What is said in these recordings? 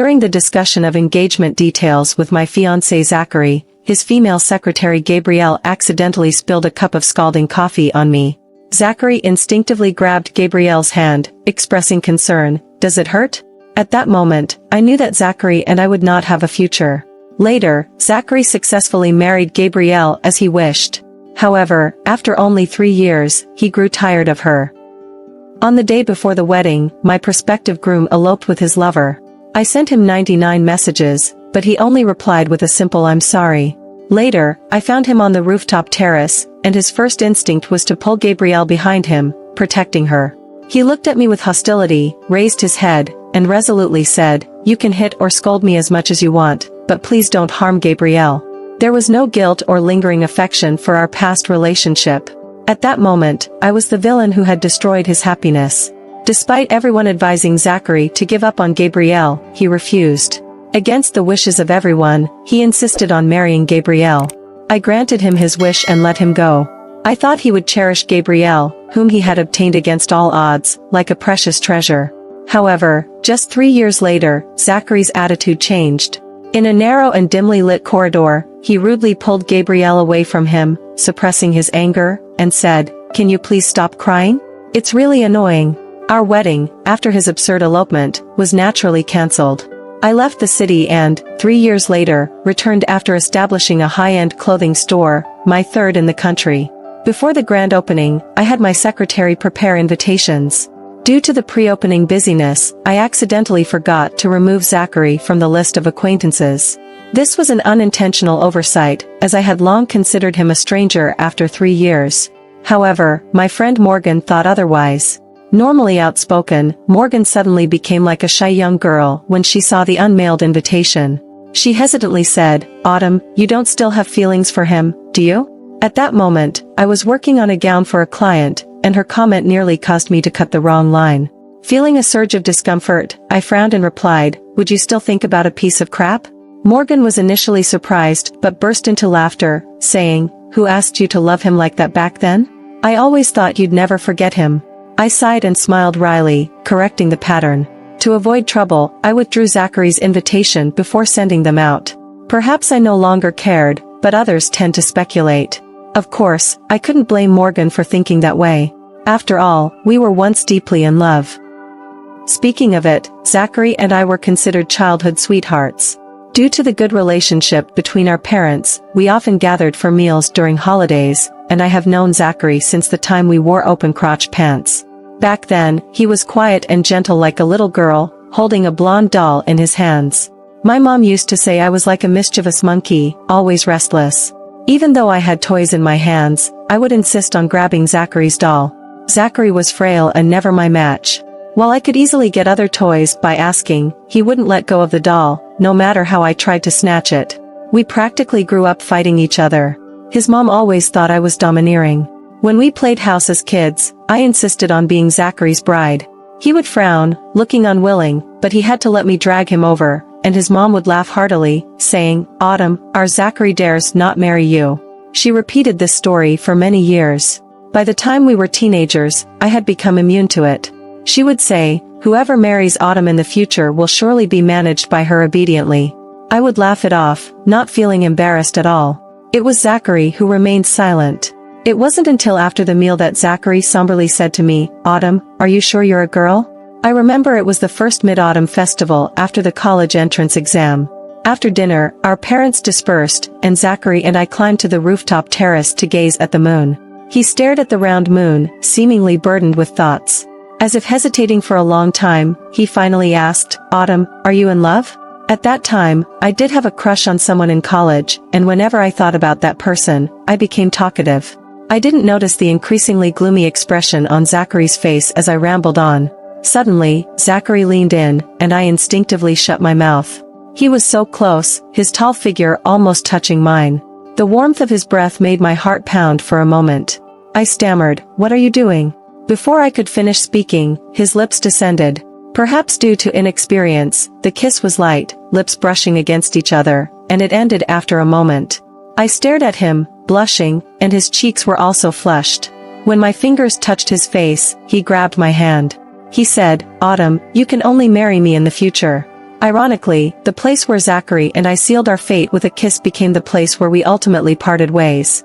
During the discussion of engagement details with my fiancé Zachary, his female secretary Gabrielle accidentally spilled a cup of scalding coffee on me. Zachary instinctively grabbed Gabrielle's hand, expressing concern. "Does it hurt?" At that moment, I knew that Zachary and I would not have a future. Later, Zachary successfully married Gabrielle as he wished. However, after only 3 years, he grew tired of her. On the day before the wedding, my prospective groom eloped with his lover. I sent him 99 messages, but he only replied with a simple "I'm sorry." Later, I found him on the rooftop terrace, and his first instinct was to pull Gabrielle behind him, protecting her. He looked at me with hostility, raised his head, and resolutely said, "You can hit or scold me as much as you want, but please don't harm Gabrielle." There was no guilt or lingering affection for our past relationship. At that moment, I was the villain who had destroyed his happiness. Despite everyone advising Zachary to give up on Gabrielle, he refused. Against the wishes of everyone, he insisted on marrying Gabrielle. I granted him his wish and let him go. I thought he would cherish Gabrielle, whom he had obtained against all odds, like a precious treasure. However, just 3 years later, Zachary's attitude changed. In a narrow and dimly lit corridor, he rudely pulled Gabrielle away from him, suppressing his anger, and said, "Can you please stop crying? It's really annoying." Our wedding, after his absurd elopement, was naturally cancelled. I left the city and, 3 years later, returned after establishing a high-end clothing store, my third in the country. Before the grand opening, I had my secretary prepare invitations. Due to the pre-opening busyness, I accidentally forgot to remove Zachary from the list of acquaintances. This was an unintentional oversight, as I had long considered him a stranger after 3 years. However, my friend Morgan thought otherwise. Normally outspoken, Morgan suddenly became like a shy young girl when she saw the unmailed invitation. She hesitantly said, "Autumn, you don't still have feelings for him, do you?" At that moment, I was working on a gown for a client, and her comment nearly caused me to cut the wrong line. Feeling a surge of discomfort, I frowned and replied, "Would you still think about a piece of crap?" Morgan was initially surprised but burst into laughter, saying, "Who asked you to love him like that back then? I always thought you'd never forget him." I sighed and smiled wryly, correcting the pattern. To avoid trouble, I withdrew Zachary's invitation before sending them out. Perhaps I no longer cared, but others tend to speculate. Of course, I couldn't blame Morgan for thinking that way. After all, we were once deeply in love. Speaking of it, Zachary and I were considered childhood sweethearts. Due to the good relationship between our parents, we often gathered for meals during holidays, and I have known Zachary since the time we wore open-crotch pants. Back then, he was quiet and gentle like a little girl, holding a blonde doll in his hands. My mom used to say I was like a mischievous monkey, always restless. Even though I had toys in my hands, I would insist on grabbing Zachary's doll. Zachary was frail and never my match. While I could easily get other toys by asking, he wouldn't let go of the doll, no matter how I tried to snatch it. We practically grew up fighting each other. His mom always thought I was domineering. When we played house as kids, I insisted on being Zachary's bride. He would frown, looking unwilling, but he had to let me drag him over, and his mom would laugh heartily, saying, "Autumn, our Zachary dares not marry you." She repeated this story for many years. By the time we were teenagers, I had become immune to it. She would say, "Whoever marries Autumn in the future will surely be managed by her obediently." I would laugh it off, not feeling embarrassed at all. It was Zachary who remained silent. It wasn't until after the meal that Zachary somberly said to me, "Autumn, are you sure you're a girl?" I remember it was the first mid-autumn festival after the college entrance exam. After dinner, our parents dispersed, and Zachary and I climbed to the rooftop terrace to gaze at the moon. He stared at the round moon, seemingly burdened with thoughts. As if hesitating for a long time, he finally asked, "Autumn, are you in love?" At that time, I did have a crush on someone in college, and whenever I thought about that person, I became talkative. I didn't notice the increasingly gloomy expression on Zachary's face as I rambled on. Suddenly, Zachary leaned in, and I instinctively shut my mouth. He was so close, his tall figure almost touching mine. The warmth of his breath made my heart pound for a moment. I stammered, "What are you doing?" Before I could finish speaking, his lips descended. Perhaps due to inexperience, the kiss was light, lips brushing against each other, and it ended after a moment. I stared at him, blushing, and his cheeks were also flushed. When my fingers touched his face, he grabbed my hand. He said, "Autumn, you can only marry me in the future." Ironically, the place where Zachary and I sealed our fate with a kiss became the place where we ultimately parted ways.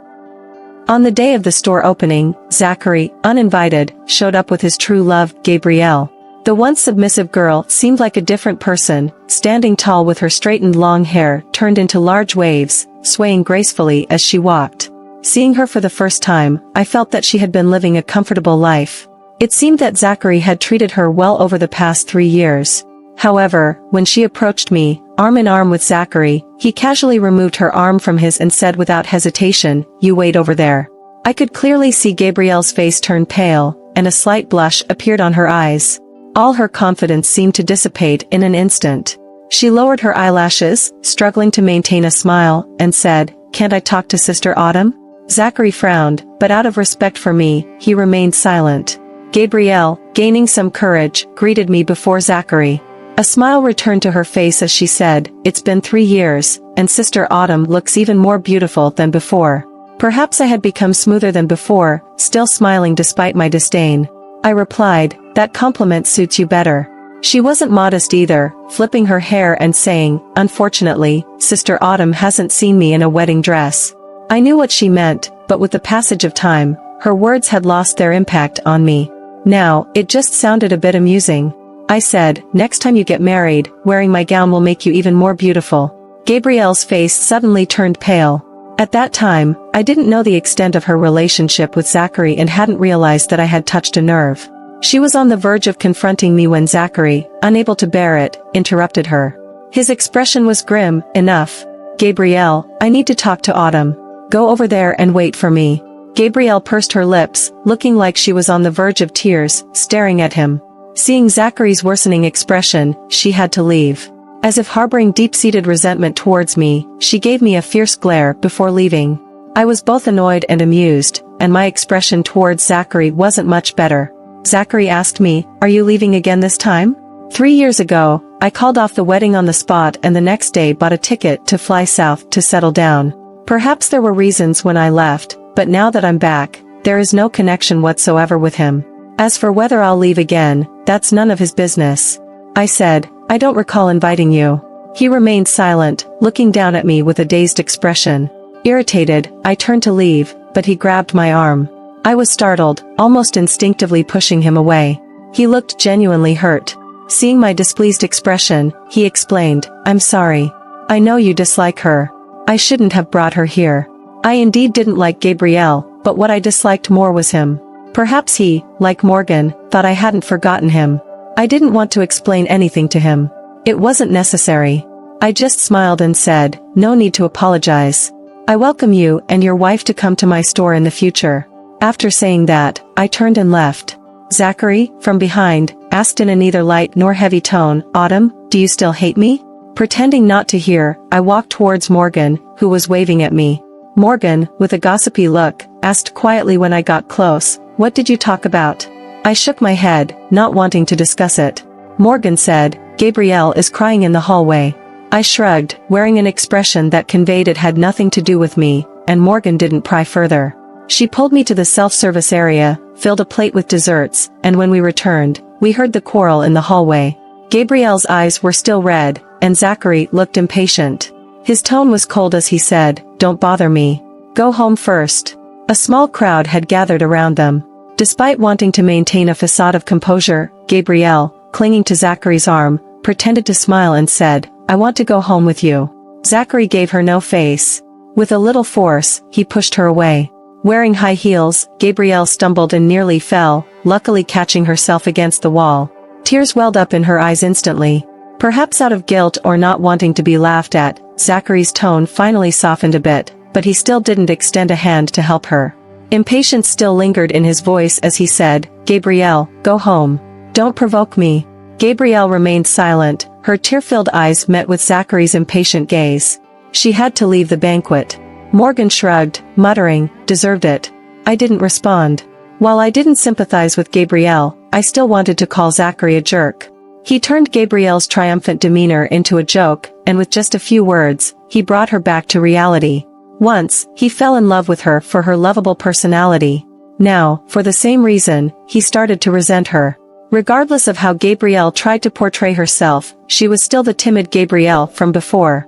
On the day of the store opening, Zachary, uninvited, showed up with his true love, Gabrielle. The once submissive girl seemed like a different person, standing tall with her straightened long hair turned into large waves, swaying gracefully as she walked. Seeing her for the first time, I felt that she had been living a comfortable life. It seemed that Zachary had treated her well over the past 3 years. However, when she approached me, arm in arm with Zachary, he casually removed her arm from his and said without hesitation, "You wait over there." I could clearly see Gabrielle's face turn pale, and a slight blush appeared on her eyes. All her confidence seemed to dissipate in an instant. She lowered her eyelashes, struggling to maintain a smile, and said, "Can't I talk to Sister Autumn?" Zachary frowned, but out of respect for me, he remained silent. Gabrielle, gaining some courage, greeted me before Zachary. A smile returned to her face as she said, "It's been 3 years, and Sister Autumn looks even more beautiful than before." Perhaps I had become smoother than before, still smiling despite my disdain. I replied, "That compliment suits you better." She wasn't modest either, flipping her hair and saying, "Unfortunately, Sister Autumn hasn't seen me in a wedding dress." I knew what she meant, but with the passage of time, her words had lost their impact on me. Now, it just sounded a bit amusing. I said, "Next time you get married, wearing my gown will make you even more beautiful." Gabrielle's face suddenly turned pale. At that time, I didn't know the extent of her relationship with Zachary and hadn't realized that I had touched a nerve. She was on the verge of confronting me when Zachary, unable to bear it, interrupted her. His expression was grim enough. "Gabrielle, I need to talk to Autumn. Go over there and wait for me." Gabrielle pursed her lips, looking like she was on the verge of tears, staring at him. Seeing Zachary's worsening expression, she had to leave. As if harboring deep-seated resentment towards me, she gave me a fierce glare before leaving. I was both annoyed and amused, and my expression towards Zachary wasn't much better. Zachary asked me, "Are you leaving again this time?" 3 years ago, I called off the wedding on the spot and the next day bought a ticket to fly south to settle down. Perhaps there were reasons when I left, but now that I'm back, there is no connection whatsoever with him. As for whether I'll leave again, that's none of his business. I said, "I don't recall inviting you." He remained silent, looking down at me with a dazed expression. Irritated, I turned to leave, but he grabbed my arm. I was startled, almost instinctively pushing him away. He looked genuinely hurt. Seeing my displeased expression, he explained, "I'm sorry. I know you dislike her. I shouldn't have brought her here." I indeed didn't like Gabrielle, but what I disliked more was him. Perhaps he, like Morgan, thought I hadn't forgotten him. I didn't want to explain anything to him. It wasn't necessary. I just smiled and said, "No need to apologize. I welcome you and your wife to come to my store in the future." After saying that, I turned and left. Zachary, from behind, asked in a neither light nor heavy tone, "Autumn, do you still hate me?" Pretending not to hear, I walked towards Morgan, who was waving at me. Morgan, with a gossipy look, asked quietly when I got close, "What did you talk about?" I shook my head, not wanting to discuss it. Morgan said, "Gabrielle is crying in the hallway." I shrugged, wearing an expression that conveyed it had nothing to do with me, and Morgan didn't pry further. She pulled me to the self-service area, filled a plate with desserts, and when we returned, we heard the quarrel in the hallway. Gabrielle's eyes were still red, and Zachary looked impatient. His tone was cold as he said, "Don't bother me. Go home first." A small crowd had gathered around them. Despite wanting to maintain a facade of composure, Gabrielle, clinging to Zachary's arm, pretended to smile and said, "I want to go home with you." Zachary gave her no face. With a little force, he pushed her away. Wearing high heels, Gabrielle stumbled and nearly fell, luckily catching herself against the wall. Tears welled up in her eyes instantly. Perhaps out of guilt or not wanting to be laughed at, Zachary's tone finally softened a bit, but he still didn't extend a hand to help her. Impatience still lingered in his voice as he said, "Gabrielle, go home. Don't provoke me." Gabrielle remained silent, her tear-filled eyes met with Zachary's impatient gaze. She had to leave the banquet. Morgan shrugged, muttering, "Deserved it." I didn't respond. While I didn't sympathize with Gabrielle, I still wanted to call Zachary a jerk. He turned Gabrielle's triumphant demeanor into a joke, and with just a few words, he brought her back to reality. Once, he fell in love with her for her lovable personality. Now, for the same reason, he started to resent her. Regardless of how Gabrielle tried to portray herself, she was still the timid Gabrielle from before.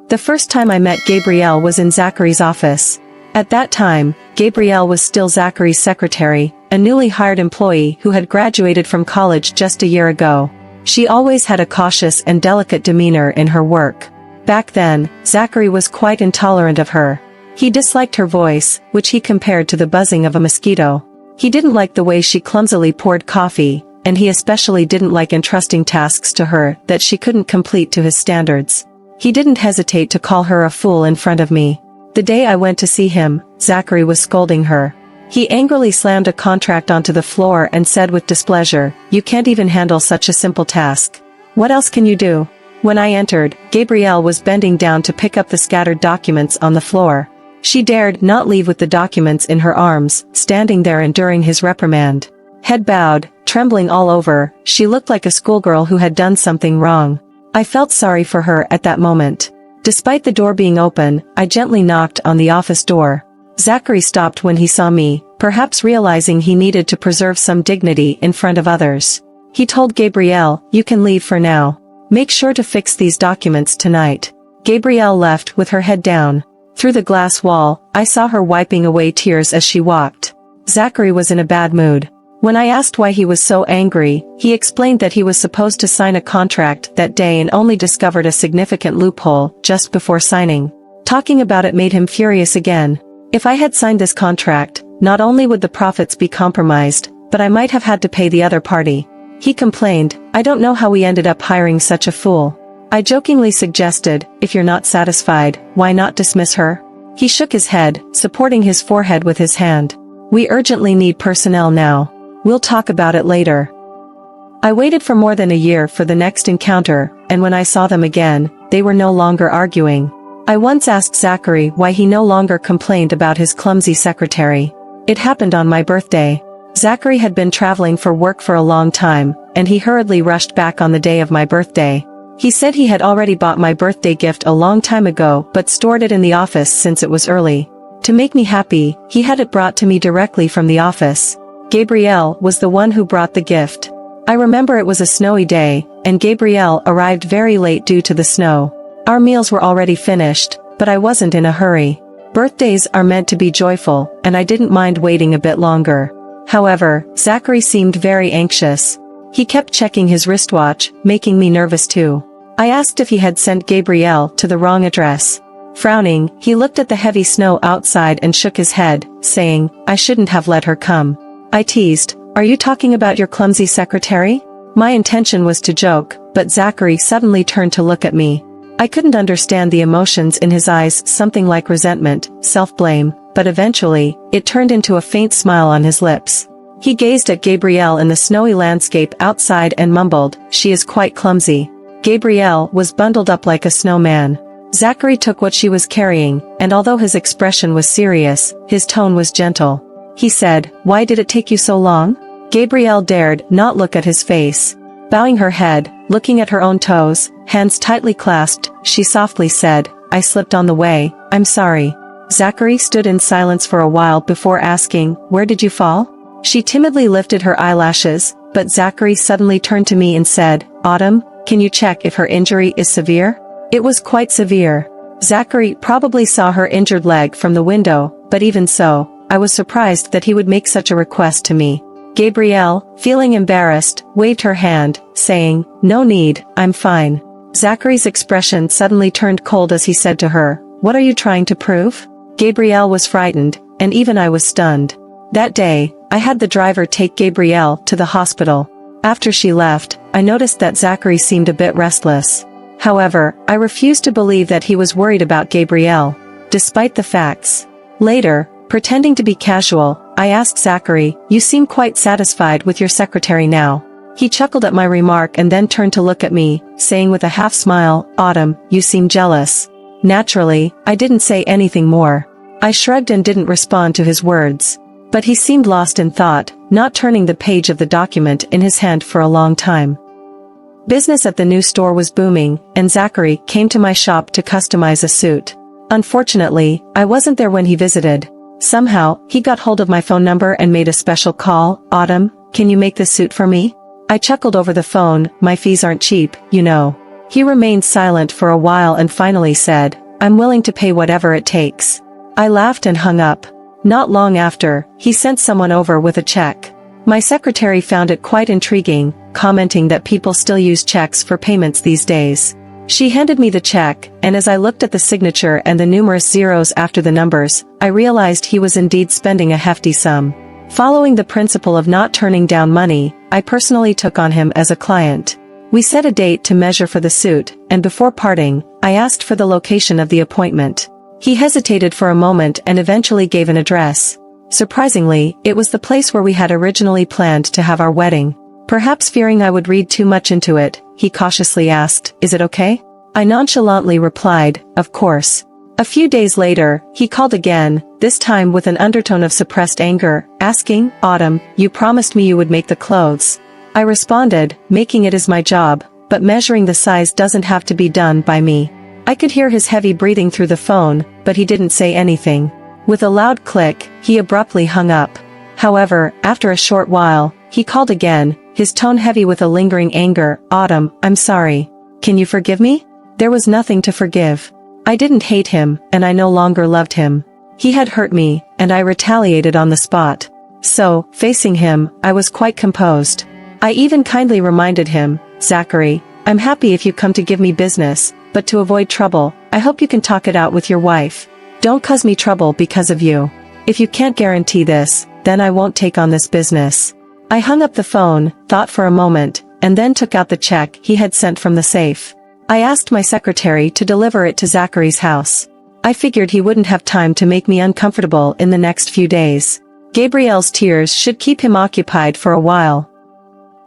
The first time I met Gabrielle was in Zachary's office. At that time, Gabrielle was still Zachary's secretary, a newly hired employee who had graduated from college just a year ago. She always had a cautious and delicate demeanor in her work. Back then, Zachary was quite intolerant of her. He disliked her voice, which he compared to the buzzing of a mosquito. He didn't like the way she clumsily poured coffee, and he especially didn't like entrusting tasks to her that she couldn't complete to his standards. He didn't hesitate to call her a fool in front of me. The day I went to see him, Zachary was scolding her. He angrily slammed a contract onto the floor and said with displeasure, "You can't even handle such a simple task. What else can you do?" When I entered, Gabrielle was bending down to pick up the scattered documents on the floor. She dared not leave with the documents in her arms, standing there enduring his reprimand. Head bowed, trembling all over, she looked like a schoolgirl who had done something wrong. I felt sorry for her at that moment. Despite the door being open, I gently knocked on the office door. Zachary stopped when he saw me, perhaps realizing he needed to preserve some dignity in front of others. He told Gabrielle, "You can leave for now. Make sure to fix these documents tonight." Gabrielle left with her head down. Through the glass wall, I saw her wiping away tears as she walked. Zachary was in a bad mood. When I asked why he was so angry, he explained that he was supposed to sign a contract that day and only discovered a significant loophole just before signing. Talking about it made him furious again. If I had signed this contract, not only would the profits be compromised, but I might have had to pay the other party. He complained, "I don't know how we ended up hiring such a fool." I jokingly suggested, "If you're not satisfied, why not dismiss her?" He shook his head, supporting his forehead with his hand. "We urgently need personnel now. We'll talk about it later." I waited for more than a year for the next encounter, and when I saw them again, they were no longer arguing. I once asked Zachary why he no longer complained about his clumsy secretary. It happened on my birthday. Zachary had been traveling for work for a long time, and he hurriedly rushed back on the day of my birthday. He said he had already bought my birthday gift a long time ago but stored it in the office since it was early. To make me happy, he had it brought to me directly from the office. Gabrielle was the one who brought the gift. I remember it was a snowy day, and Gabrielle arrived very late due to the snow. Our meals were already finished, but I wasn't in a hurry. Birthdays are meant to be joyful, and I didn't mind waiting a bit longer. However, Zachary seemed very anxious. He kept checking his wristwatch, making me nervous too. I asked if he had sent Gabrielle to the wrong address. Frowning, he looked at the heavy snow outside and shook his head, saying, "I shouldn't have let her come." I teased, "Are you talking about your clumsy secretary?" My intention was to joke, but Zachary suddenly turned to look at me. I couldn't understand the emotions in his eyes, something like resentment, self-blame, but eventually, it turned into a faint smile on his lips. He gazed at Gabrielle in the snowy landscape outside and mumbled, "She is quite clumsy." Gabrielle was bundled up like a snowman. Zachary took what she was carrying, and although his expression was serious, his tone was gentle. He said, "Why did it take you so long?" Gabrielle dared not look at his face. Bowing her head, looking at her own toes, hands tightly clasped, she softly said, "I slipped on the way, I'm sorry." Zachary stood in silence for a while before asking, "Where did you fall?" She timidly lifted her eyelashes, but Zachary suddenly turned to me and said, "Autumn, can you check if her injury is severe?" It was quite severe. Zachary probably saw her injured leg from the window, but even so, I was surprised that he would make such a request to me. Gabrielle, feeling embarrassed, waved her hand, saying, "No need, I'm fine." Zachary's expression suddenly turned cold as he said to her, "What are you trying to prove?" Gabrielle was frightened, and even I was stunned. That day, I had the driver take Gabrielle to the hospital. After she left, I noticed that Zachary seemed a bit restless. However, I refused to believe that he was worried about Gabrielle, despite the facts. Later, pretending to be casual, I asked Zachary, "You seem quite satisfied with your secretary now." He chuckled at my remark and then turned to look at me, saying with a half smile, "Autumn, you seem jealous." Naturally, I didn't say anything more. I shrugged and didn't respond to his words. But he seemed lost in thought, not turning the page of the document in his hand for a long time. Business at the new store was booming, and Zachary came to my shop to customize a suit. Unfortunately, I wasn't there when he visited. Somehow, he got hold of my phone number and made a special call. "Autumn, can you make this suit for me? I chuckled over the phone, my fees aren't cheap, you know. He remained silent for a while and finally said, I'm willing to pay whatever it takes. I laughed and hung up. Not long after, he sent someone over with a check. My secretary found it quite intriguing, commenting that people still use checks for payments these days. She handed me the check, and as I looked at the signature and the numerous zeros after the numbers, I realized he was indeed spending a hefty sum. Following the principle of not turning down money, I personally took on him as a client. We set a date to measure for the suit, and before parting, I asked for the location of the appointment. He hesitated for a moment and eventually gave an address. Surprisingly, it was the place where we had originally planned to have our wedding. Perhaps fearing I would read too much into it, he cautiously asked, is it okay? I nonchalantly replied, of course. A few days later, he called again, this time with an undertone of suppressed anger, asking, Autumn, you promised me you would make the clothes. I responded, making it is my job, but measuring the size doesn't have to be done by me. I could hear his heavy breathing through the phone, but he didn't say anything. With a loud click, he abruptly hung up. However, after a short while, he called again, his tone heavy with a lingering anger, Autumn, I'm sorry. Can you forgive me? There was nothing to forgive. I didn't hate him, and I no longer loved him. He had hurt me, and I retaliated on the spot. So, facing him, I was quite composed. I even kindly reminded him, Zachary, I'm happy if you come to give me business, but to avoid trouble, I hope you can talk it out with your wife. Don't cause me trouble because of you. If you can't guarantee this, then I won't take on this business. I hung up the phone, thought for a moment, and then took out the check he had sent from the safe. I asked my secretary to deliver it to Zachary's house. I figured he wouldn't have time to make me uncomfortable in the next few days. Gabrielle's tears should keep him occupied for a while.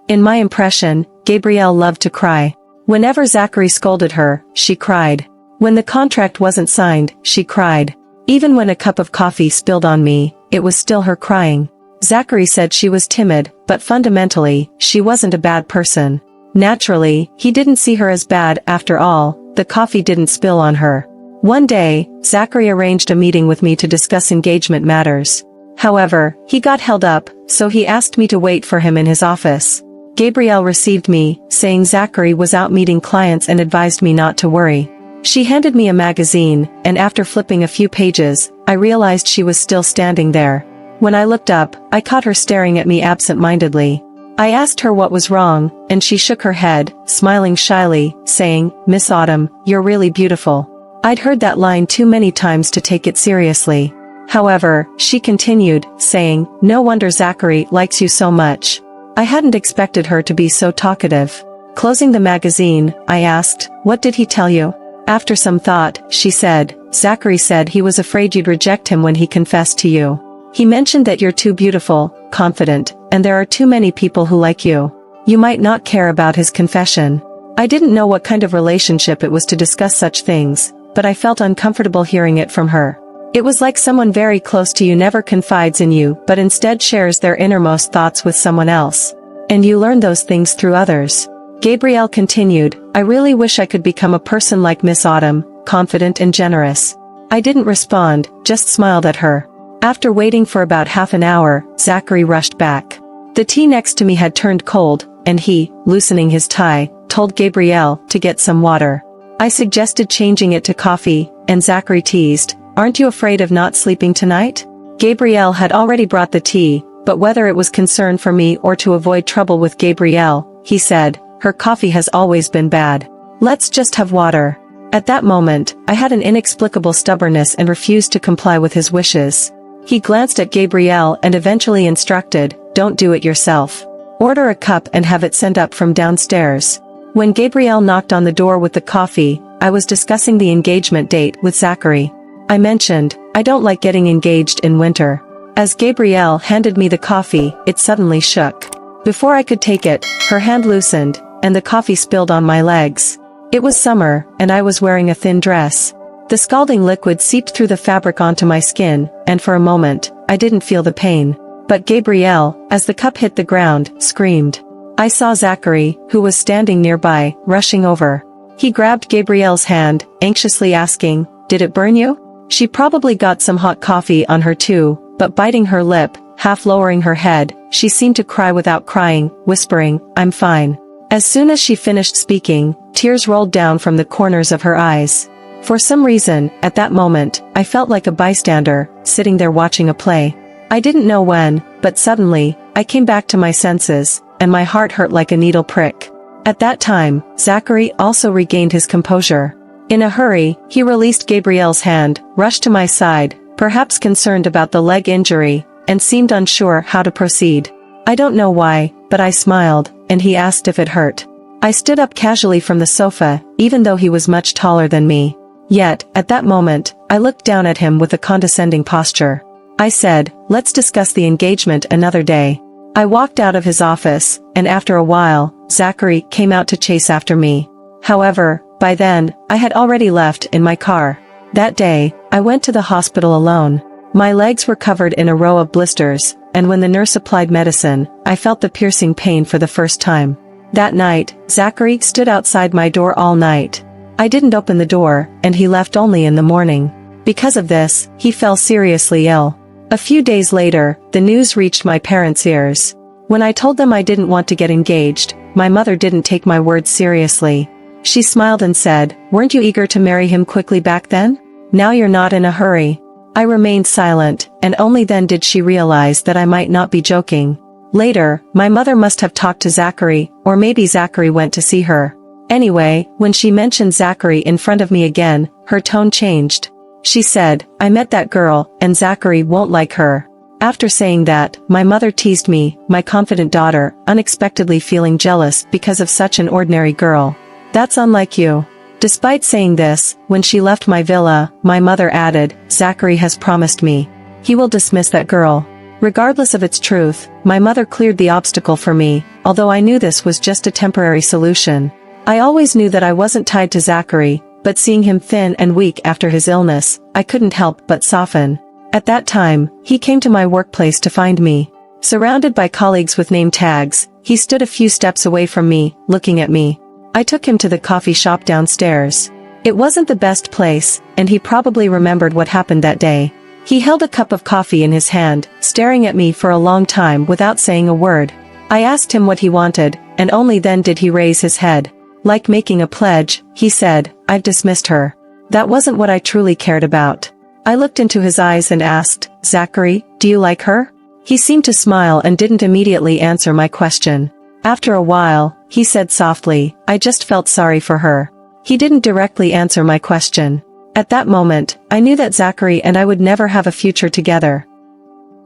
In my impression, Gabrielle loved to cry. Whenever Zachary scolded her, she cried. When the contract wasn't signed, she cried. Even when a cup of coffee spilled on me, it was still her crying. Zachary said she was timid, but fundamentally, she wasn't a bad person. Naturally, he didn't see her as bad after all, the coffee didn't spill on her. One day, Zachary arranged a meeting with me to discuss engagement matters. However, he got held up, so he asked me to wait for him in his office. Gabrielle received me, saying Zachary was out meeting clients and advised me not to worry. She handed me a magazine, and after flipping a few pages, I realized she was still standing there. When I looked up, I caught her staring at me absent-mindedly. I asked her what was wrong, and she shook her head, smiling shyly, saying, Miss Autumn, you're really beautiful. I'd heard that line too many times to take it seriously. However, she continued, saying, no wonder Zachary likes you so much. I hadn't expected her to be so talkative. Closing the magazine, I asked, what did he tell you? After some thought, she said, Zachary said he was afraid you'd reject him when he confessed to you. He mentioned that you're too beautiful, confident, and there are too many people who like you. You might not care about his confession. I didn't know what kind of relationship it was to discuss such things, but I felt uncomfortable hearing it from her. It was like someone very close to you never confides in you but instead shares their innermost thoughts with someone else. And you learn those things through others. Gabrielle continued, I really wish I could become a person like Miss Autumn, confident and generous. I didn't respond, just smiled at her. After waiting for about half an hour, Zachary rushed back. The tea next to me had turned cold, and he, loosening his tie, told Gabrielle to get some water. I suggested changing it to coffee, and Zachary teased, aren't you afraid of not sleeping tonight? Gabrielle had already brought the tea, but whether it was concern for me or to avoid trouble with Gabrielle, he said, her coffee has always been bad. Let's just have water. At that moment, I had an inexplicable stubbornness and refused to comply with his wishes. He glanced at Gabrielle and eventually instructed, don't do it yourself. Order a cup and have it sent up from downstairs. When Gabrielle knocked on the door with the coffee, I was discussing the engagement date with Zachary. I mentioned, I don't like getting engaged in winter. As Gabrielle handed me the coffee, it suddenly shook. Before I could take it, her hand loosened, and the coffee spilled on my legs. It was summer, and I was wearing a thin dress. The scalding liquid seeped through the fabric onto my skin, and for a moment, I didn't feel the pain. But Gabrielle, as the cup hit the ground, screamed. I saw Zachary, who was standing nearby, rushing over. He grabbed Gabrielle's hand, anxiously asking, did it burn you? She probably got some hot coffee on her too, but biting her lip, half lowering her head. She seemed to cry without crying, whispering, "I'm fine." As soon as she finished speaking, tears rolled down from the corners of her eyes. For some reason, at that moment, I felt like a bystander, sitting there watching a play. I didn't know when, but suddenly, I came back to my senses, and my heart hurt like a needle prick. At that time, Zachary also regained his composure. In a hurry, he released Gabrielle's hand, rushed to my side, perhaps concerned about the leg injury, and seemed unsure how to proceed. I don't know why, but I smiled, and he asked if it hurt. I stood up casually from the sofa, even though he was much taller than me. Yet, at that moment, I looked down at him with a condescending posture. I said, "Let's discuss the engagement another day." I walked out of his office, and after a while, Zachary came out to chase after me. However, by then, I had already left in my car. That day, I went to the hospital alone. My legs were covered in a row of blisters, and when the nurse applied medicine, I felt the piercing pain for the first time. That night, Zachary stood outside my door all night. I didn't open the door, and he left only in the morning. Because of this, he fell seriously ill. A few days later, the news reached my parents' ears. When I told them I didn't want to get engaged, my mother didn't take my words seriously. She smiled and said, "Weren't you eager to marry him quickly back then? Now you're not in a hurry." I remained silent, and only then did she realize that I might not be joking. Later, my mother must have talked to Zachary, or maybe Zachary went to see her. Anyway, when she mentioned Zachary in front of me again, her tone changed. She said, "I met that girl, and Zachary won't like her." After saying that, my mother teased me, my confident daughter, unexpectedly feeling jealous because of such an ordinary girl. "That's unlike you." Despite saying this, when she left my villa, my mother added, "Zachary has promised me. He will dismiss that girl." Regardless of its truth, my mother cleared the obstacle for me, although I knew this was just a temporary solution. I always knew that I wasn't tied to Zachary, but seeing him thin and weak after his illness, I couldn't help but soften. At that time, he came to my workplace to find me. Surrounded by colleagues with name tags, he stood a few steps away from me, looking at me. I took him to the coffee shop downstairs. It wasn't the best place, and he probably remembered what happened that day. He held a cup of coffee in his hand, staring at me for a long time without saying a word. I asked him what he wanted, and only then did he raise his head. Like making a pledge, he said, "I've dismissed her." That wasn't what I truly cared about. I looked into his eyes and asked, "Zachary, do you like her?" He seemed to smile and didn't immediately answer my question. After a while, he said softly, "I just felt sorry for her." He didn't directly answer my question. At that moment, I knew that Zachary and I would never have a future together.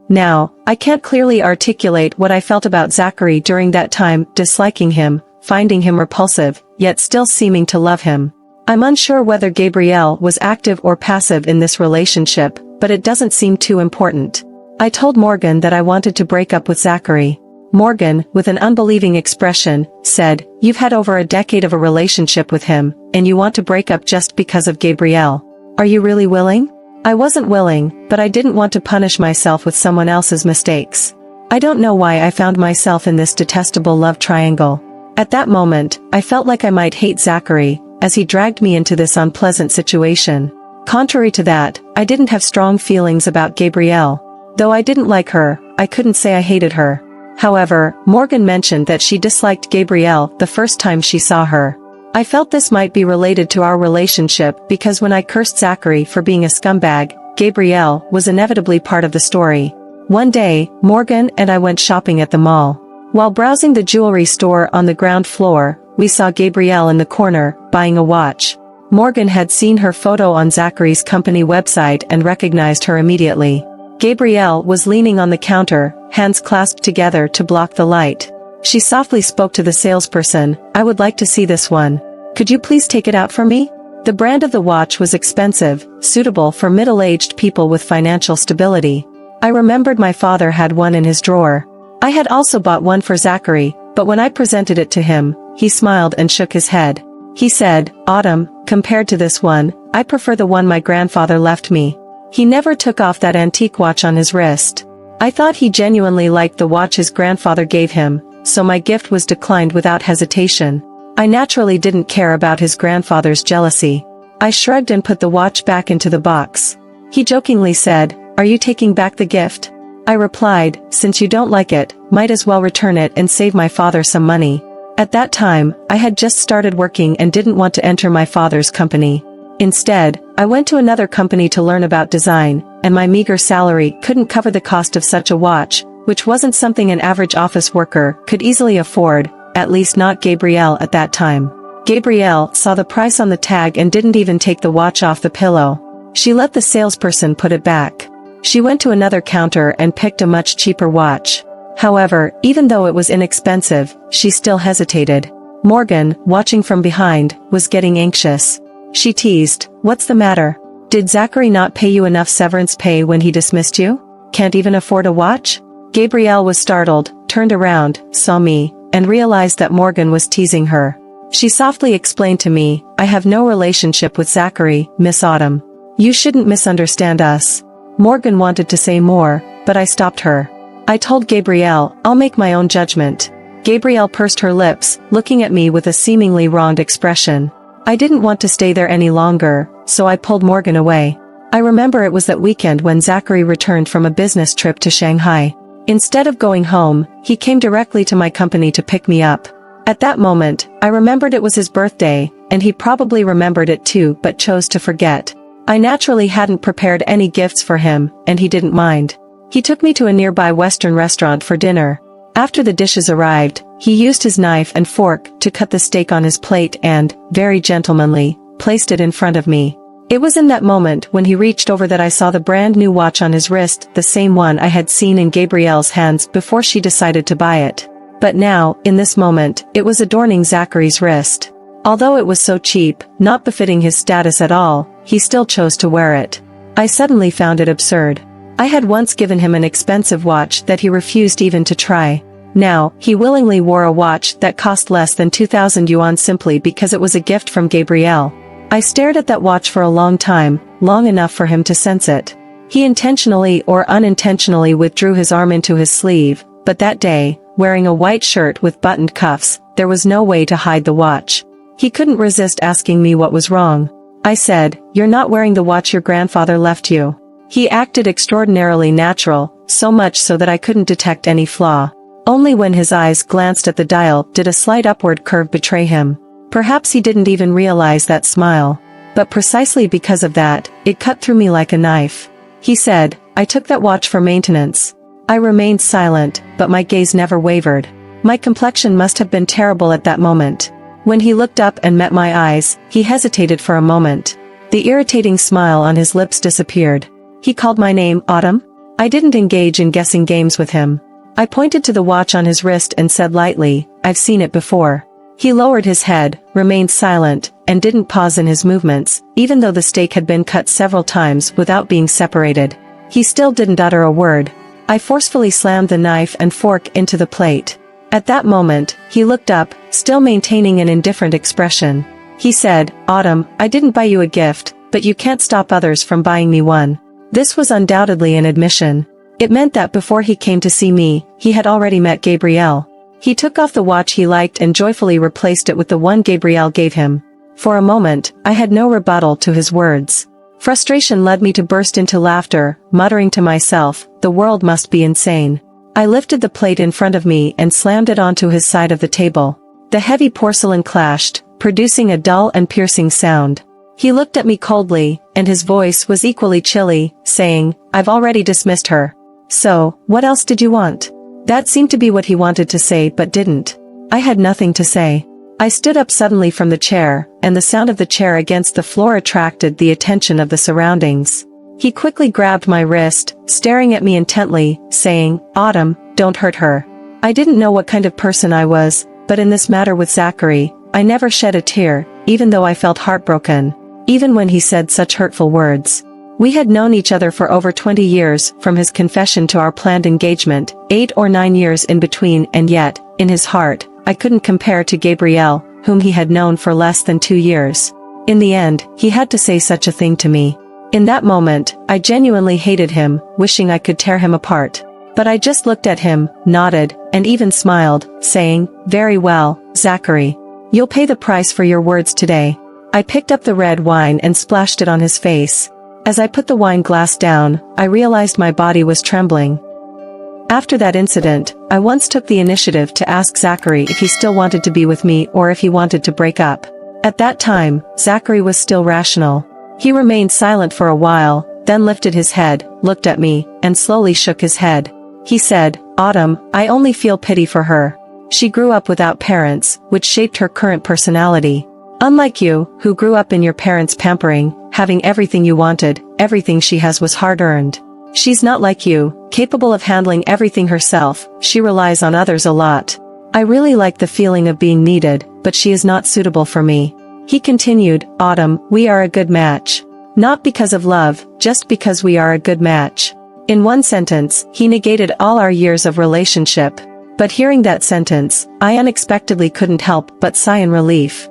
Now, I can't clearly articulate what I felt about Zachary during that time, disliking him, finding him repulsive, yet still seeming to love him. I'm unsure whether Gabrielle was active or passive in this relationship, but it doesn't seem too important. I told Morgan that I wanted to break up with Zachary. Morgan, with an unbelieving expression, said, "You've had over a decade of a relationship with him, and you want to break up just because of Gabrielle. Are you really willing?" I wasn't willing, but I didn't want to punish myself with someone else's mistakes. I don't know why I found myself in this detestable love triangle. At that moment, I felt like I might hate Zachary, as he dragged me into this unpleasant situation. Contrary to that, I didn't have strong feelings about Gabrielle. Though I didn't like her, I couldn't say I hated her. However, Morgan mentioned that she disliked Gabrielle the first time she saw her. I felt this might be related to our relationship because when I cursed Zachary for being a scumbag, Gabrielle was inevitably part of the story. One day, Morgan and I went shopping at the mall. While browsing the jewelry store on the ground floor, we saw Gabrielle in the corner, buying a watch. Morgan had seen her photo on Zachary's company website and recognized her immediately. Gabrielle was leaning on the counter, hands clasped together to block the light. She softly spoke to the salesperson, "I would like to see this one. Could you please take it out for me?" The brand of the watch was expensive, suitable for middle-aged people with financial stability. I remembered my father had one in his drawer. I had also bought one for Zachary, but when I presented it to him, he smiled and shook his head. He said, "Autumn, compared to this one, I prefer the one my grandfather left me." He never took off that antique watch on his wrist. I thought he genuinely liked the watch his grandfather gave him, so my gift was declined without hesitation. I naturally didn't care about his grandfather's jealousy. I shrugged and put the watch back into the box. He jokingly said, "Are you taking back the gift?" I replied, since you don't like it, might as well return it and save my father some money. At that time, I had just started working and didn't want to enter my father's company. Instead, I went to another company to learn about design, and my meager salary couldn't cover the cost of such a watch, which wasn't something an average office worker could easily afford, at least not Gabrielle at that time. Gabrielle saw the price on the tag and didn't even take the watch off the pillow. She let the salesperson put it back. She went to another counter and picked a much cheaper watch. However, even though it was inexpensive, she still hesitated. Morgan, watching from behind, was getting anxious. She teased, "What's the matter? Did Zachary not pay you enough severance pay when he dismissed you? Can't even afford a watch?" Gabrielle was startled, turned around, saw me, and realized that Morgan was teasing her. She softly explained to me, "I have no relationship with Zachary, Miss Autumn. You shouldn't misunderstand us." Morgan wanted to say more, but I stopped her. I told Gabrielle, "I'll make my own judgment." Gabrielle pursed her lips, looking at me with a seemingly wronged expression. I didn't want to stay there any longer, so I pulled Morgan away. I remember it was that weekend when Zachary returned from a business trip to Shanghai. Instead of going home, he came directly to my company to pick me up. At that moment, I remembered it was his birthday, and he probably remembered it too but chose to forget. I naturally hadn't prepared any gifts for him, and he didn't mind. He took me to a nearby Western restaurant for dinner. After the dishes arrived, he used his knife and fork to cut the steak on his plate and, very gentlemanly, placed it in front of me. It was in that moment when he reached over that I saw the brand new watch on his wrist, the same one I had seen in Gabrielle's hands before she decided to buy it. But now, in this moment, it was adorning Zachary's wrist. Although it was so cheap, not befitting his status at all, he still chose to wear it. I suddenly found it absurd. I had once given him an expensive watch that he refused even to try. Now, he willingly wore a watch that cost less than 2,000 yuan simply because it was a gift from Gabrielle. I stared at that watch for a long time, long enough for him to sense it. He intentionally or unintentionally withdrew his arm into his sleeve, but that day, wearing a white shirt with buttoned cuffs, there was no way to hide the watch. He couldn't resist asking me what was wrong. I said, "You're not wearing the watch your grandfather left you." He acted extraordinarily natural, so much so that I couldn't detect any flaw. Only when his eyes glanced at the dial did a slight upward curve betray him. Perhaps he didn't even realize that smile. But precisely because of that, it cut through me like a knife. He said, "I took that watch for maintenance." I remained silent, but my gaze never wavered. My complexion must have been terrible at that moment. When he looked up and met my eyes, he hesitated for a moment. The irritating smile on his lips disappeared. He called my name, Autumn? I didn't engage in guessing games with him. I pointed to the watch on his wrist and said lightly, "I've seen it before." He lowered his head, remained silent, and didn't pause in his movements, even though the steak had been cut several times without being separated. He still didn't utter a word. I forcefully slammed the knife and fork into the plate. At that moment, he looked up, still maintaining an indifferent expression. He said, "Autumn, I didn't buy you a gift, but you can't stop others from buying me one." This was undoubtedly an admission. It meant that before he came to see me, he had already met Gabrielle. He took off the watch he liked and joyfully replaced it with the one Gabrielle gave him. For a moment, I had no rebuttal to his words. Frustration led me to burst into laughter, muttering to myself, "The world must be insane." I lifted the plate in front of me and slammed it onto his side of the table. The heavy porcelain clashed, producing a dull and piercing sound. He looked at me coldly, and his voice was equally chilly, saying, "I've already dismissed her. So, what else did you want?" That seemed to be what he wanted to say but didn't. I had nothing to say. I stood up suddenly from the chair, and the sound of the chair against the floor attracted the attention of the surroundings. He quickly grabbed my wrist, staring at me intently, saying, "Autumn, don't hurt her." I didn't know what kind of person I was, but in this matter with Zachary, I never shed a tear, even though I felt heartbroken. Even when he said such hurtful words. We had known each other for over 20 years, from his confession to our planned engagement, 8 or 9 years in between, and yet, in his heart, I couldn't compare to Gabrielle, whom he had known for less than 2 years. In the end, he had to say such a thing to me. In that moment, I genuinely hated him, wishing I could tear him apart. But I just looked at him, nodded, and even smiled, saying, "Very well, Zachary. You'll pay the price for your words today." I picked up the red wine and splashed it on his face. As I put the wine glass down, I realized my body was trembling. After that incident, I once took the initiative to ask Zachary if he still wanted to be with me or if he wanted to break up. At that time, Zachary was still rational. He remained silent for a while, then lifted his head, looked at me, and slowly shook his head. He said, "Autumn, I only feel pity for her. She grew up without parents, which shaped her current personality. Unlike you, who grew up in your parents' pampering, having everything you wanted, everything she has was hard-earned. She's not like you, capable of handling everything herself, she relies on others a lot. I really like the feeling of being needed, but she is not suitable for me." He continued, "Autumn, we are a good match. Not because of love, just because we are a good match." In one sentence, he negated all our years of relationship. But hearing that sentence, I unexpectedly couldn't help but sigh in relief.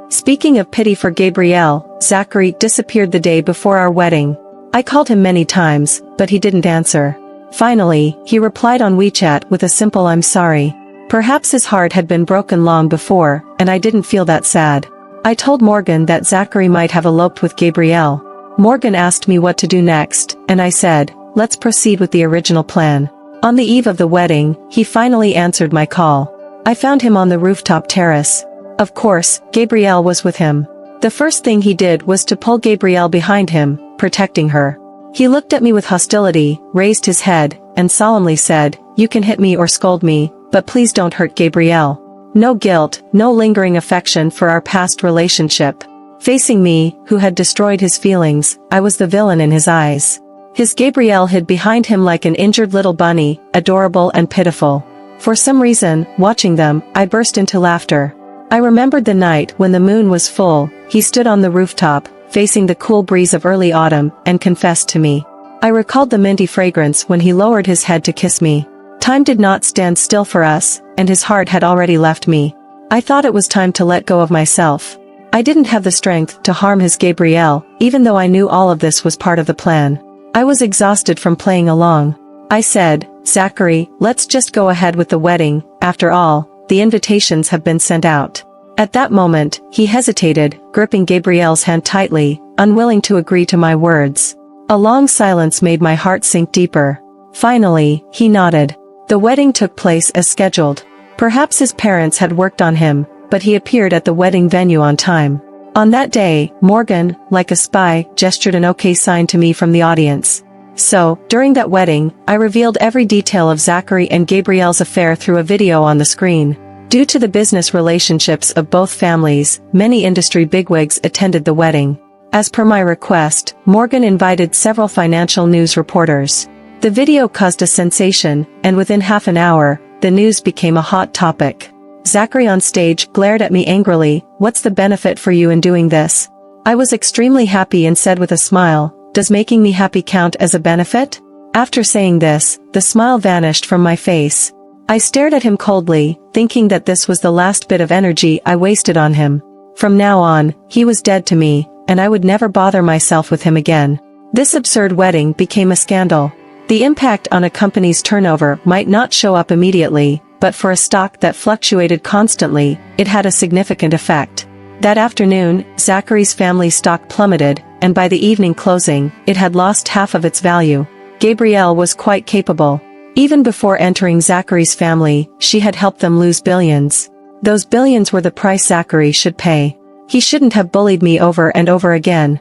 Speaking of pity for Gabrielle, Zachary disappeared the day before our wedding. I called him many times, but he didn't answer. Finally, he replied on WeChat with a simple "I'm sorry." Perhaps his heart had been broken long before, and I didn't feel that sad. I told Morgan that Zachary might have eloped with Gabrielle. Morgan asked me what to do next, and I said, "Let's proceed with the original plan." On the eve of the wedding, he finally answered my call. I found him on the rooftop terrace. Of course, Gabrielle was with him. The first thing he did was to pull Gabrielle behind him, protecting her. He looked at me with hostility, raised his head, and solemnly said, "You can hit me or scold me, but please don't hurt Gabrielle." No guilt, no lingering affection for our past relationship. Facing me, who had destroyed his feelings, I was the villain in his eyes. His Gabrielle hid behind him like an injured little bunny, adorable and pitiful. For some reason, watching them, I burst into laughter. I remembered the night when the moon was full. He stood on the rooftop, facing the cool breeze of early autumn, and confessed to me. I recalled the minty fragrance when he lowered his head to kiss me. Time did not stand still for us, and his heart had already left me. I thought it was time to let go of myself. I didn't have the strength to harm his Gabrielle, even though I knew all of this was part of the plan. I was exhausted from playing along. I said, "Zachary, let's just go ahead with the wedding. After all, the invitations have been sent out." At that moment, he hesitated, gripping Gabrielle's hand tightly, unwilling to agree to my words. A long silence made my heart sink deeper. Finally, he nodded. The wedding took place as scheduled. Perhaps his parents had worked on him, but he appeared at the wedding venue on time. On that day, Morgan, like a spy, gestured an okay sign to me from the audience. So, during that wedding, I revealed every detail of Zachary and Gabrielle's affair through a video on the screen. Due to the business relationships of both families, many industry bigwigs attended the wedding. As per my request, Morgan invited several financial news reporters. The video caused a sensation, and within half an hour, the news became a hot topic. Zachary on stage glared at me angrily, "What's the benefit for you in doing this?" I was extremely happy and said with a smile, "Does making me happy count as a benefit?" After saying this, the smile vanished from my face. I stared at him coldly, thinking that this was the last bit of energy I wasted on him. From now on, he was dead to me, and I would never bother myself with him again. This absurd wedding became a scandal. The impact on a company's turnover might not show up immediately, but for a stock that fluctuated constantly, it had a significant effect. That afternoon, Zachary's family stock plummeted, and by the evening closing, it had lost half of its value. Gabrielle was quite capable. Even before entering Zachary's family, she had helped them lose billions. Those billions were the price Zachary should pay. He shouldn't have bullied me over and over again.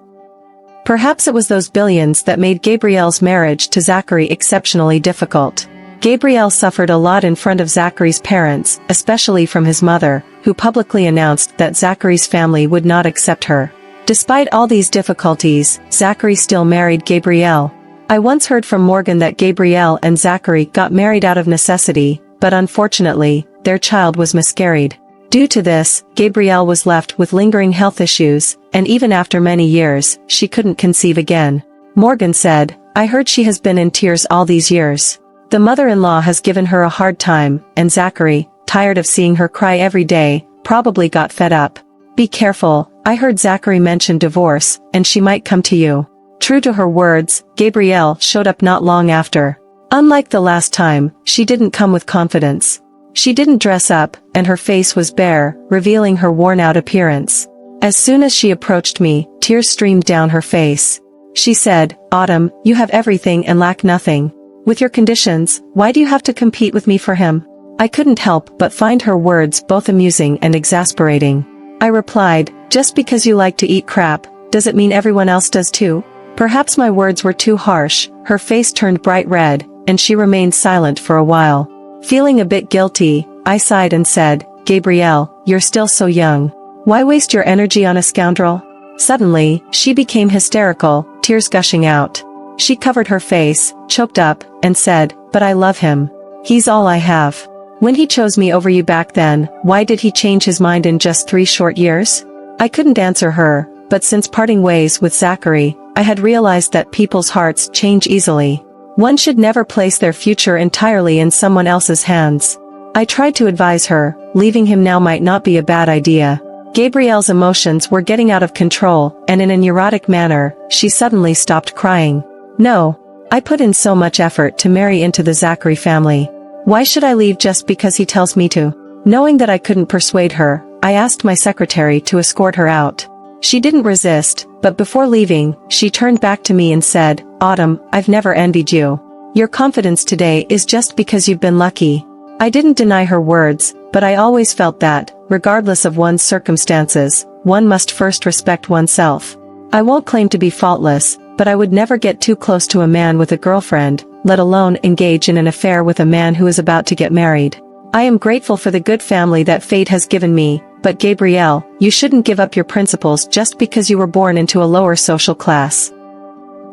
Perhaps it was those billions that made Gabrielle's marriage to Zachary exceptionally difficult. Gabrielle suffered a lot in front of Zachary's parents, especially from his mother, who publicly announced that Zachary's family would not accept her. Despite all these difficulties, Zachary still married Gabrielle. I once heard from Morgan that Gabrielle and Zachary got married out of necessity, but unfortunately, their child was miscarried. Due to this, Gabrielle was left with lingering health issues, and even after many years, she couldn't conceive again. Morgan said, "I heard she has been in tears all these years. The mother-in-law has given her a hard time, and Zachary, tired of seeing her cry every day, probably got fed up. Be careful, I heard Zachary mention divorce, and she might come to you." True to her words, Gabrielle showed up not long after. Unlike the last time, she didn't come with confidence. She didn't dress up, and her face was bare, revealing her worn-out appearance. As soon as she approached me, tears streamed down her face. She said, "Autumn, you have everything and lack nothing. With your conditions, why do you have to compete with me for him? I couldn't help but find her words both amusing and exasperating. I replied, just because you like to eat crap, does it mean everyone else does too? Perhaps my words were too harsh. Her face turned bright red, and she remained silent for a while. Feeling a bit guilty, I sighed and said, Gabrielle, you're still so young. Why waste your energy on a scoundrel? Suddenly, she became hysterical, tears gushing out. She covered her face, choked up, and said, but I love him. He's all I have. When he chose me over you back then, why did he change his mind in just 3 short years? I couldn't answer her, but since parting ways with Zachary, I had realized that people's hearts change easily. One should never place their future entirely in someone else's hands. I tried to advise her, leaving him now might not be a bad idea. Gabrielle's emotions were getting out of control, and in a neurotic manner, she suddenly stopped crying. No. I put in so much effort to marry into the Zachary family. Why should I leave just because he tells me to? Knowing that I couldn't persuade her, I asked my secretary to escort her out. She didn't resist, but before leaving, she turned back to me and said, Autumn, I've never envied you. Your confidence today is just because you've been lucky. I didn't deny her words, but I always felt that, regardless of one's circumstances, one must first respect oneself. I won't claim to be faultless, but I would never get too close to a man with a girlfriend, let alone engage in an affair with a man who is about to get married. I am grateful for the good family that fate has given me, but Gabrielle, you shouldn't give up your principles just because you were born into a lower social class.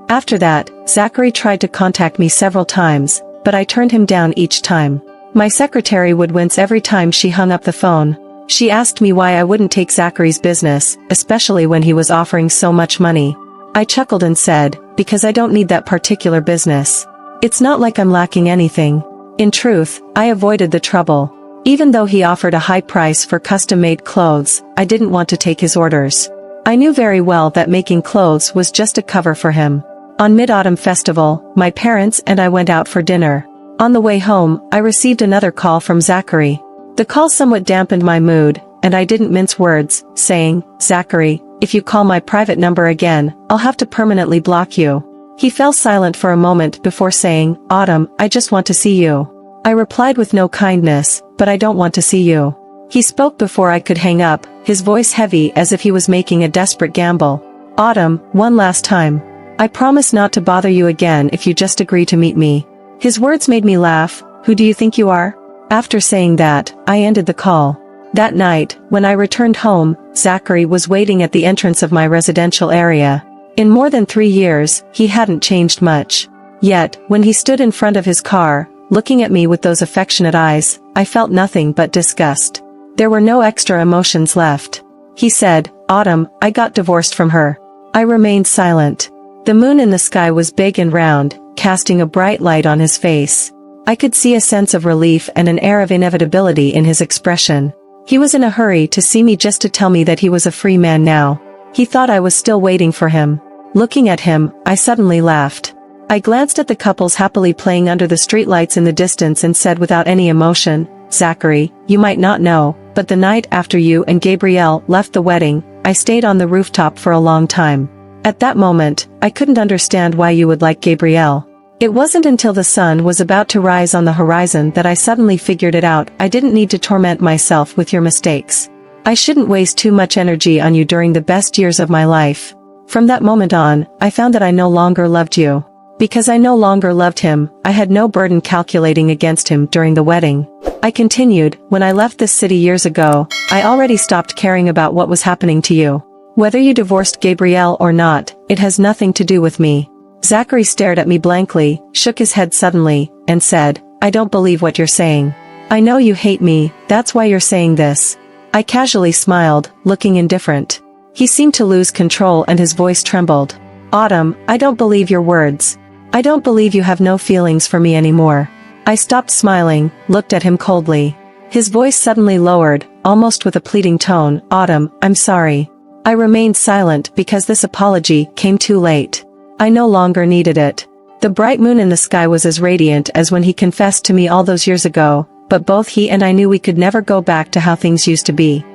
After that, Zachary tried to contact me several times, but I turned him down each time. My secretary would wince every time she hung up the phone. She asked me why I wouldn't take Zachary's business, especially when he was offering so much money. I chuckled and said, because I don't need that particular business. It's not like I'm lacking anything. In truth, I avoided the trouble. Even though he offered a high price for custom-made clothes, I didn't want to take his orders. I knew very well that making clothes was just a cover for him. On Mid-Autumn Festival, my parents and I went out for dinner. On the way home, I received another call from Zachary. The call somewhat dampened my mood, and I didn't mince words, saying, Zachary, if you call my private number again, I'll have to permanently block you. He fell silent for a moment before saying, Autumn, I just want to see you. I replied with no kindness, but I don't want to see you. He spoke before I could hang up, his voice heavy as if he was making a desperate gamble. Autumn, one last time. I promise not to bother you again if you just agree to meet me. His words made me laugh. Who do you think you are? After saying that, I ended the call. That night, when I returned home, Zachary was waiting at the entrance of my residential area. In more than 3 years, he hadn't changed much. Yet, when he stood in front of his car, looking at me with those affectionate eyes, I felt nothing but disgust. There were no extra emotions left. He said, Autumn, I got divorced from her. I remained silent. The moon in the sky was big and round, casting a bright light on his face. I could see a sense of relief and an air of inevitability in his expression. He was in a hurry to see me just to tell me that he was a free man now. He thought I was still waiting for him. Looking at him, I suddenly laughed. I glanced at the couples happily playing under the streetlights in the distance and said without any emotion, Zachary, you might not know, but the night after you and Gabrielle left the wedding, I stayed on the rooftop for a long time. At that moment, I couldn't understand why you would like Gabrielle. It wasn't until the sun was about to rise on the horizon that I suddenly figured it out. I didn't need to torment myself with your mistakes. I shouldn't waste too much energy on you during the best years of my life. From that moment on, I found that I no longer loved you. Because I no longer loved him, I had no burden calculating against him during the wedding. I continued, when I left this city years ago, I already stopped caring about what was happening to you. Whether you divorced Gabrielle or not, it has nothing to do with me. Zachary stared at me blankly, shook his head suddenly, and said, I don't believe what you're saying. I know you hate me, that's why you're saying this. I casually smiled, looking indifferent. He seemed to lose control and his voice trembled. Autumn, I don't believe your words. I don't believe you have no feelings for me anymore. I stopped smiling, looked at him coldly. His voice suddenly lowered, almost with a pleading tone. Autumn, I'm sorry. I remained silent because this apology came too late. I no longer needed it. The bright moon in the sky was as radiant as when he confessed to me all those years ago, but both he and I knew we could never go back to how things used to be.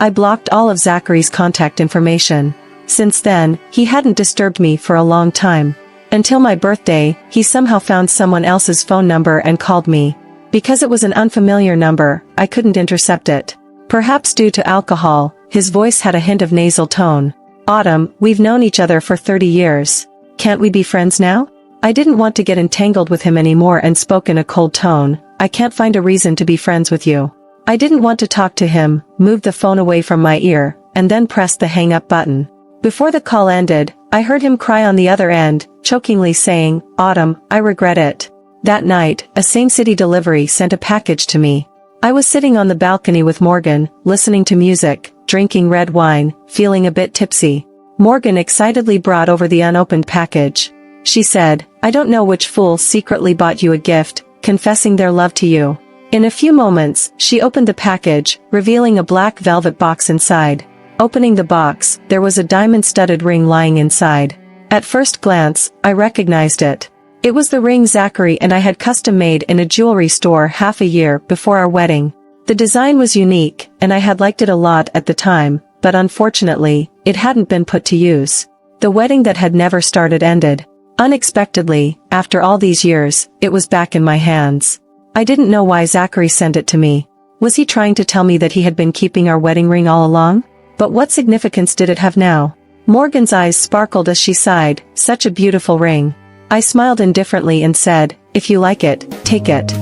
I blocked all of Zachary's contact information. Since then, he hadn't disturbed me for a long time. Until my birthday, he somehow found someone else's phone number and called me. Because it was an unfamiliar number, I couldn't intercept it. Perhaps due to alcohol, his voice had a hint of nasal tone. Autumn, we've known each other for 30 years. Can't we be friends now? I didn't want to get entangled with him anymore and spoke in a cold tone. I can't find a reason to be friends with you. I didn't want to talk to him, moved the phone away from my ear, and then pressed the hang up button. Before the call ended, I heard him cry on the other end, chokingly saying, "Autumn, I regret it." That night, a same-city delivery sent a package to me. I was sitting on the balcony with Morgan, listening to music, drinking red wine, feeling a bit tipsy. Morgan excitedly brought over the unopened package. She said, "I don't know which fool secretly bought you a gift, confessing their love to you." In a few moments, she opened the package, revealing a black velvet box inside. Opening the box, there was a diamond-studded ring lying inside. At first glance, I recognized it. It was the ring Zachary and I had custom-made in a jewelry store half a year before our wedding. The design was unique, and I had liked it a lot at the time, but unfortunately, it hadn't been put to use. The wedding that had never started ended. Unexpectedly, after all these years, it was back in my hands. I didn't know why Zachary sent it to me. Was he trying to tell me that he had been keeping our wedding ring all along? But what significance did it have now? Morgan's eyes sparkled as she sighed, "Such a beautiful ring." I smiled indifferently and said, "If you like it, take it."